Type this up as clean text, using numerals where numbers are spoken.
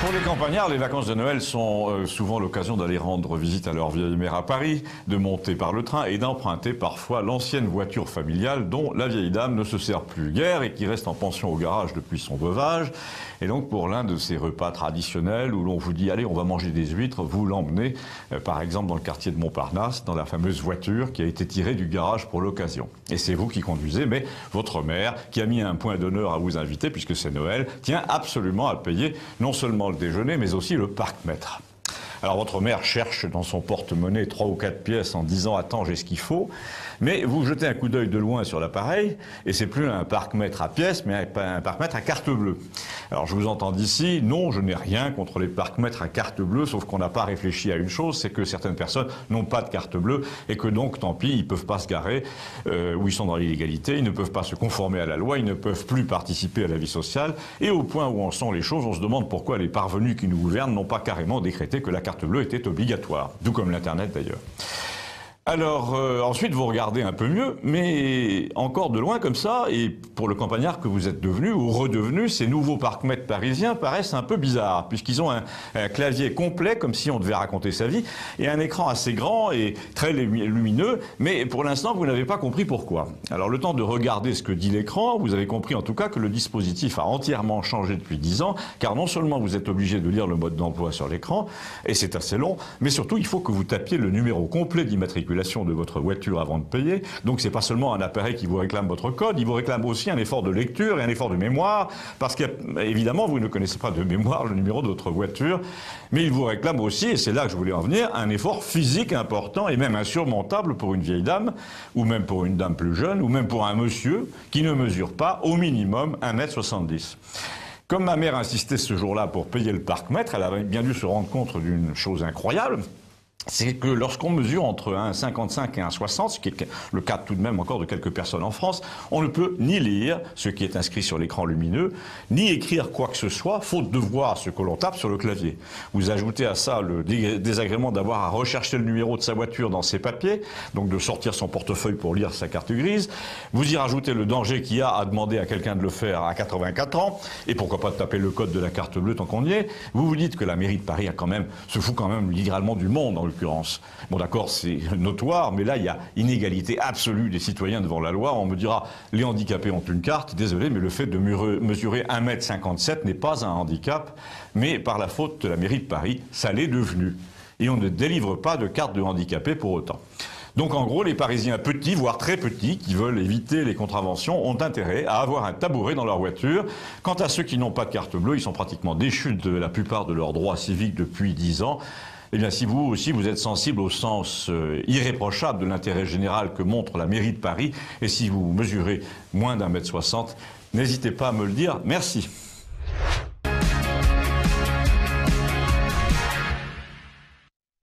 Pour les campagnards, les vacances de Noël sont souvent l'occasion d'aller rendre visite à leur vieille mère à Paris, de monter par le train et d'emprunter parfois l'ancienne voiture familiale dont la vieille dame ne se sert plus guère et qui reste en pension au garage depuis son veuvage. Et donc pour l'un de ces repas traditionnels où l'on vous dit « allez, on va manger des huîtres », vous l'emmenez par exemple dans le quartier de Montparnasse, dans la fameuse voiture qui a été tirée du garage pour l'occasion. Et c'est vous qui conduisez, mais votre mère, qui a mis un point d'honneur à vous inviter, puisque c'est Noël, tient absolument à payer non seulement le déjeuner, mais aussi le parc-mètre. Alors votre mère cherche dans son porte-monnaie 3 ou 4 pièces en disant « attends, j'ai ce qu'il faut ». Mais vous jetez un coup d'œil de loin sur l'appareil et c'est plus un parc-mètre à pièces, mais un parc-mètre à carte bleue. Alors je vous entends d'ici, non, je n'ai rien contre les parc-mètres à carte bleue, sauf qu'on n'a pas réfléchi à une chose, c'est que certaines personnes n'ont pas de carte bleue et que donc, tant pis, ils ne peuvent pas se garer où ils sont dans l'illégalité, ils ne peuvent pas se conformer à la loi, ils ne peuvent plus participer à la vie sociale. Et au point où en sont les choses, on se demande pourquoi les parvenus qui nous gouvernent n'ont pas carrément décrété que la carte bleue était obligatoire, tout comme l'Internet d'ailleurs. Alors, ensuite, vous regardez un peu mieux, mais encore de loin comme ça, et pour le campagnard que vous êtes devenu ou redevenu, ces nouveaux parc-mètres parisiens paraissent un peu bizarres, puisqu'ils ont un clavier complet, comme si on devait raconter sa vie, et un écran assez grand et très lumineux, mais pour l'instant, vous n'avez pas compris pourquoi. Alors, le temps de regarder ce que dit l'écran, vous avez compris en tout cas que le dispositif a entièrement changé depuis 10 ans, car non seulement vous êtes obligé de lire le mode d'emploi sur l'écran, et c'est assez long, mais surtout, il faut que vous tapiez le numéro complet d'immatriculation de votre voiture avant de payer. Donc c'est pas seulement un appareil qui vous réclame votre code, il vous réclame aussi un effort de lecture et un effort de mémoire, parce qu'évidemment vous ne connaissez pas de mémoire le numéro de votre voiture, mais il vous réclame aussi, et c'est là que je voulais en venir, un effort physique important et même insurmontable pour une vieille dame, ou même pour une dame plus jeune, ou même pour un monsieur qui ne mesure pas au minimum 1,70 m. Comme ma mère insistait ce jour-là pour payer le parc-mètre, elle avait bien dû se rendre compte d'une chose incroyable. C'est que lorsqu'on mesure entre 1,55 et 1,60, ce qui est le cas tout de même encore de quelques personnes en France, on ne peut ni lire ce qui est inscrit sur l'écran lumineux, ni écrire quoi que ce soit, faute de voir ce que l'on tape sur le clavier. Vous ajoutez à ça le désagrément d'avoir à rechercher le numéro de sa voiture dans ses papiers, donc de sortir son portefeuille pour lire sa carte grise. Vous y rajoutez le danger qu'il y a à demander à quelqu'un de le faire à 84 ans, et pourquoi pas de taper le code de la carte bleue tant qu'on y est. Vous vous dites que la mairie de Paris se fout quand même littéralement du monde, en l'occurrence. Bon d'accord, c'est notoire, mais là il y a inégalité absolue des citoyens devant la loi. On me dira, les handicapés ont une carte, désolé, mais le fait de mesurer 1,57 m n'est pas un handicap, mais par la faute de la mairie de Paris, ça l'est devenu. Et on ne délivre pas de carte de handicapé pour autant. Donc en gros, les Parisiens petits, voire très petits, qui veulent éviter les contraventions, ont intérêt à avoir un tabouret dans leur voiture. Quant à ceux qui n'ont pas de carte bleue, ils sont pratiquement déchus de la plupart de leurs droits civiques depuis 10 ans. Eh bien, si vous aussi, vous êtes sensible au sens irréprochable de l'intérêt général que montre la mairie de Paris, et si vous mesurez moins d'1,60 m, n'hésitez pas à me le dire. Merci.